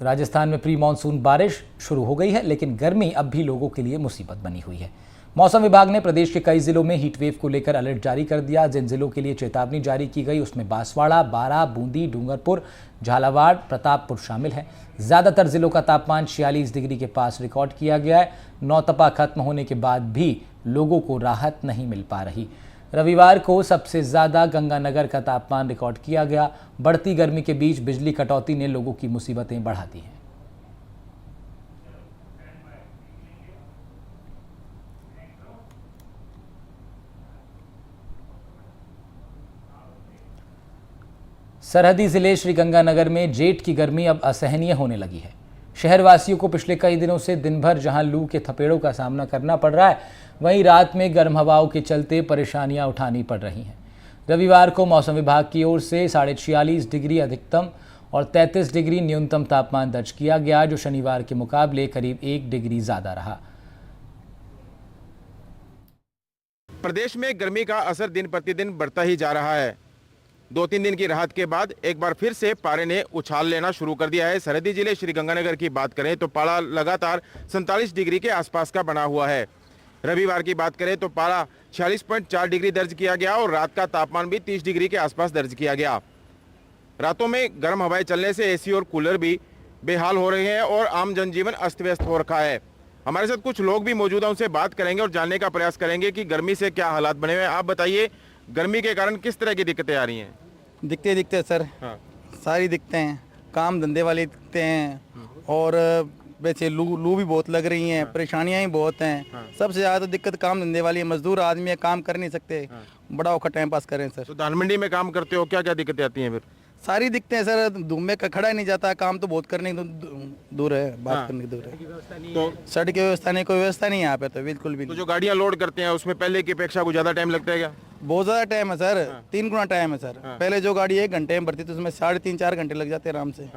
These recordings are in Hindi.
राजस्थान में प्री मानसून बारिश शुरू हो गई है, लेकिन गर्मी अब भी लोगों के लिए मुसीबत बनी हुई है। मौसम विभाग ने प्रदेश के कई जिलों में हीटवेव को लेकर अलर्ट जारी कर दिया। जिन जिलों के लिए चेतावनी जारी की गई उसमें बांसवाड़ा, बारां, बूंदी, डूंगरपुर, झालावाड़, प्रतापपुर शामिल है। ज्यादातर जिलों का तापमान 46 डिग्री के पास रिकॉर्ड किया गया है। नौतपा खत्म होने के बाद भी लोगों को राहत नहीं मिल पा रही। रविवार को सबसे ज्यादा गंगानगर का तापमान रिकॉर्ड किया गया। बढ़ती गर्मी के बीच बिजली कटौती ने लोगों की मुसीबतें बढ़ा दी हैं। सरहदी जिले श्रीगंगानगर में जेठ की गर्मी अब असहनीय होने लगी है। शहरवासियों को पिछले कई दिनों से दिन भर जहां लू के थपेड़ों का सामना करना पड़ रहा है, वहीं रात में गर्म हवाओं के चलते परेशानियां उठानी पड़ रही हैं। रविवार को मौसम विभाग की ओर से 46.5 डिग्री अधिकतम और 33 डिग्री न्यूनतम तापमान दर्ज किया गया, जो शनिवार के मुकाबले करीब 1 डिग्री ज्यादा रहा। प्रदेश में गर्मी का असर दिन प्रतिदिन बढ़ता ही जा रहा है। 2-3 दिन की राहत के बाद एक बार फिर से पारे ने उछाल लेना शुरू कर दिया है। सरहदी जिले श्रीगंगानगर की बात करें तो पारा लगातार 47 डिग्री के आसपास का बना हुआ है। रविवार की बात करें तो पारा 46.4 डिग्री दर्ज किया गया और रात का तापमान भी 30 डिग्री के आसपास दर्ज किया गया। रातों में गर्म हवाएं चलने से एसी और कूलर भी बेहाल हो रहे हैं और आम जनजीवन अस्त व्यस्त हो रखा है। हमारे साथ कुछ लोग भी मौजूद हैं, उनसे बात करेंगे और जानने का प्रयास करेंगे कि गर्मी से क्या हालात बने हुए हैं। आप बताइए, गर्मी के कारण किस तरह की दिक्कतें आ रही हैं? दिखते सर, हाँ। सारी दिखते हैं, काम धंधे वाले दिखते हैं और वैसे लू भी बहुत लग रही हैं, हाँ। परेशानियां ही बहुत हैं, हाँ। सबसे ज़्यादा दिक्कत काम धंधे वाली है। मजदूर आदमी है, काम कर नहीं सकते, हाँ। बड़ा औखा टाइम पास कर रहे हैं सर। तो धान मंडी में काम करते हो, क्या क्या दिक्कतें आती हैं फिर? सारी दिखते हैं सर, धूम में खड़ा ही नहीं जाता, काम तो बहुत करने दूर है, बात करने की दूर है। तो सड़क की व्यवस्था नहीं, कोई व्यवस्था नहीं है यहाँ पे तो बिल्कुल भी। तो जो गाड़ियाँ लोड करते हैं उसमें पहले की अपेक्षा कुछ ज़्यादा टाइम लगता है क्या? बहुत ज़्यादा टाइम है सर, 3 गुना टाइम है सर। पहले जो गाड़ी 1 घंटे में भरती थी उसमें 3.5-4 घंटे लग जाते हैं आराम से,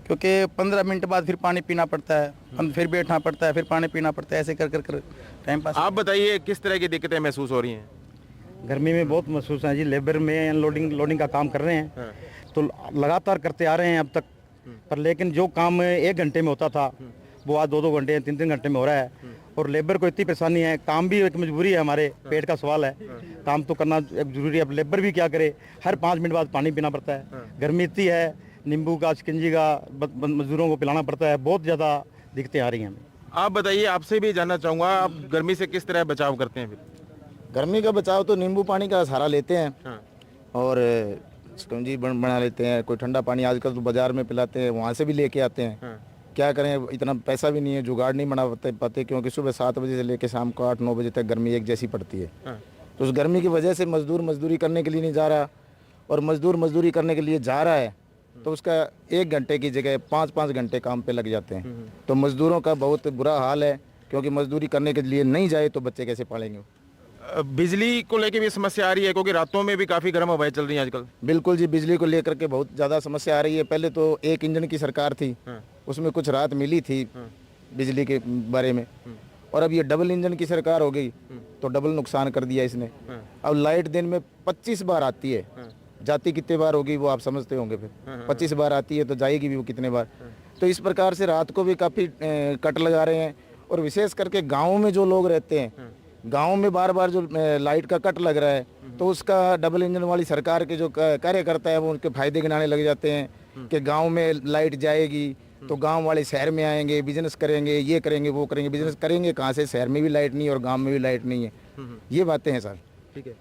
क्योंकि 15 मिनट बाद फिर पानी पीना पड़ता है, फिर बैठना पड़ता है, फिर पानी पीना पड़ता है, ऐसे कर टाइम पास। आप बताइए किस तरह की दिक्कतें महसूस हो रही हैं? गर्मी में बहुत महसूस है जी। लेबर में लोडिंग का काम कर रहे हैं, तो लगातार करते आ रहे हैं अब तक, पर लेकिन जो काम 1 घंटे में होता था वो आज 2-2 घंटे 3-3 घंटे में हो रहा है। और लेबर को इतनी परेशानी है, काम भी एक मजबूरी है, हमारे पेट का सवाल है, काम तो करना एक जरूरी है। अब लेबर भी क्या करे, हर 5 मिनट बाद पानी पीना पड़ता है, गर्मी इतनी है, नींबू का शिकंजी का मजदूरों को पिलाना पड़ता है, बहुत ज़्यादा दिक्कतें आ रही हैं। आप बताइए, आपसे भी जानना चाहूँगा, आप गर्मी से किस तरह बचाव करते हैं? फिर गर्मी का बचाव तो नींबू पानी का सहारा लेते हैं और शिकंजी बना लेते हैं। कोई ठंडा पानी आजकल तो बाजार में पिलाते हैं, वहाँ से भी लेके आते हैं। क्या करें, इतना पैसा भी नहीं है, जुगाड़ नहीं बना पाते, क्योंकि सुबह 7 बजे से लेकर शाम को 8-9 बजे तक गर्मी एक जैसी पड़ती है। तो उस गर्मी की वजह से मजदूर मजदूरी करने के लिए नहीं जा रहा, और मजदूर मजदूरी करने के लिए जा रहा है तो उसका 1 घंटे की जगह 5-5 घंटे काम पे लग जाते हैं। तो मजदूरों का बहुत बुरा हाल है, क्योंकि मजदूरी करने के लिए नहीं जाए तो बच्चे कैसे पालेंगे। बिजली को लेकर भी समस्या आ रही है, क्योंकि रातों में भी काफ़ी गर्म हवाएं चल रही हैं आजकल। बिल्कुल जी, बिजली को लेकर के बहुत ज़्यादा समस्या आ रही है। पहले तो 1 इंजन की सरकार थी, उसमें कुछ राहत मिली थी बिजली के बारे में, और अब ये डबल इंजन की सरकार हो गई तो डबल नुकसान कर दिया इसने। अब लाइट दिन में 25 बार आती है, जाती कितने बार होगी वो आप समझते होंगे। फिर 25 बार आती है तो जाएगी भी वो कितने बार। तो इस प्रकार से रात को भी काफ़ी कट लगा रहे हैं, और विशेष करके गाँव में जो लोग रहते हैं, गांव में बार बार जो लाइट का कट लग रहा है, तो उसका डबल इंजन वाली सरकार के जो कार्यकर्ता है वो उनके फायदे गिनाने लग जाते हैं कि गांव में लाइट जाएगी तो गांव वाले शहर में आएंगे, बिजनेस करेंगे, ये करेंगे वो करेंगे। बिजनेस करेंगे कहाँ से, शहर में भी लाइट नहीं और गांव में भी लाइट नहीं है। ये बातें हैं सर। ठीक है,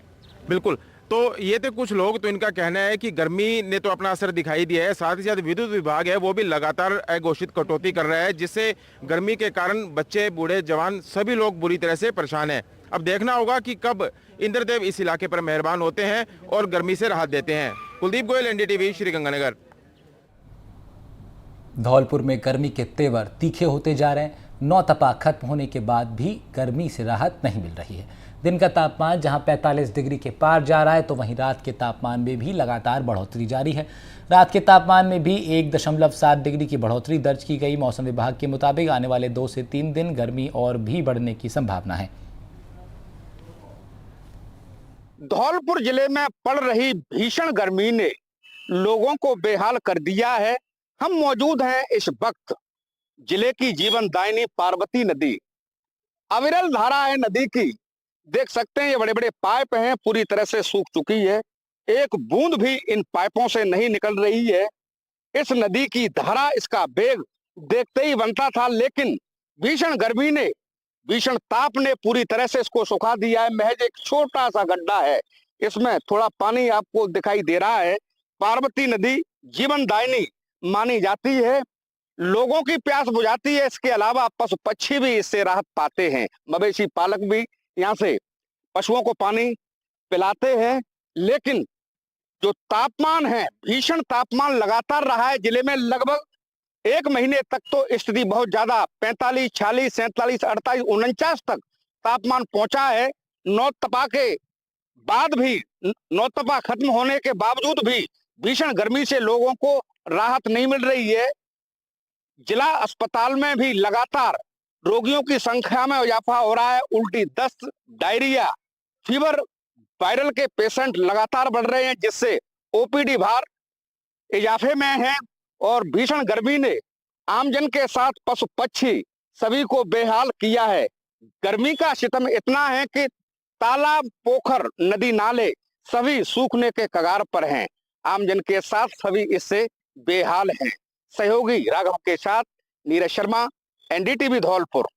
बिल्कुल। तो ये थे कुछ लोग, तो इनका कहना है कि गर्मी ने तो अपना असर दिखाई दिया है, साथ ही साथ विद्युत विभाग है वो भी लगातार अघोषित कटौती कर रहा है, जिससे गर्मी के कारण बच्चे, बूढ़े, जवान सभी लोग बुरी तरह से परेशान हैं। अब देखना होगा कि कब इंद्रदेव इस इलाके पर मेहरबान होते हैं और गर्मी से राहत देते हैं। कुलदीप गोयल, एनडीटीवी, श्रीगंगानगर। धौलपुर में गर्मी के तेवर तीखे होते जा रहे हैं। नौतपा खत्म होने के बाद भी गर्मी से राहत नहीं मिल रही है। दिन का तापमान जहां 45 डिग्री के पार जा रहा है, तो वहीं रात के तापमान में भी लगातार बढ़ोतरी जारी है। रात के तापमान में भी 1.7 डिग्री की बढ़ोतरी दर्ज की गई। मौसम विभाग के मुताबिक आने वाले 2 से 3 दिन गर्मी और भी बढ़ने की संभावना है। धौलपुर जिले में पड़ रही भीषण गर्मी ने लोगों को बेहाल कर दिया है। हम मौजूद हैं इस वक्त जिले की जीवनदायिनी पार्वती नदी, अविरल धारा है नदी की। देख सकते हैं ये बड़े बड़े पाइप हैं, पूरी तरह से सूख चुकी है, एक बूंद भी इन पाइपों से नहीं निकल रही है। इस नदी की धारा, इसका वेग देखते ही बनता था, लेकिन भीषण गर्मी ने, भीषण ताप ने पूरी तरह से इसको सुखा दिया है। महज एक छोटा सा गड्ढा है, इसमें थोड़ा पानी आपको दिखाई दे रहा है। पार्वती नदी जीवनदायिनी मानी जाती है, लोगों की प्यास बुझाती है। इसके अलावा पशु पक्षी भी इससे राहत पाते हैं, मवेशी पालक भी यहाँ से पशुओं को पानी पिलाते हैं। लेकिन जो तापमान है, भीषण तापमान लगातार रहा है जिले में। लगभग 1 महीने तक तो स्थिति बहुत ज्यादा 45, 46, 47, 48, 49 तक तापमान पहुंचा है। नौतपा के बाद भी, नौतपा खत्म होने के बावजूद भी भीषण गर्मी से लोगों को राहत नहीं मिल रही है। जिला अस्पताल में भी लगातार रोगियों की संख्या में इजाफा हो रहा है। उल्टी, दस्त, डायरिया, फीवर, वायरल के पेशेंट लगातार बढ़ रहे हैं, जिससे ओपीडी भार इजाफे में है। और भीषण गर्मी ने आमजन के साथ पशु पक्षी सभी को बेहाल किया है। गर्मी का सितम इतना है कि तालाब, पोखर, नदी, नाले सभी सूखने के कगार पर हैं। आमजन के साथ सभी इससे बेहाल हैं। सहयोगी राघव के साथ नीरज शर्मा, एनडीटीवी धौलपुर।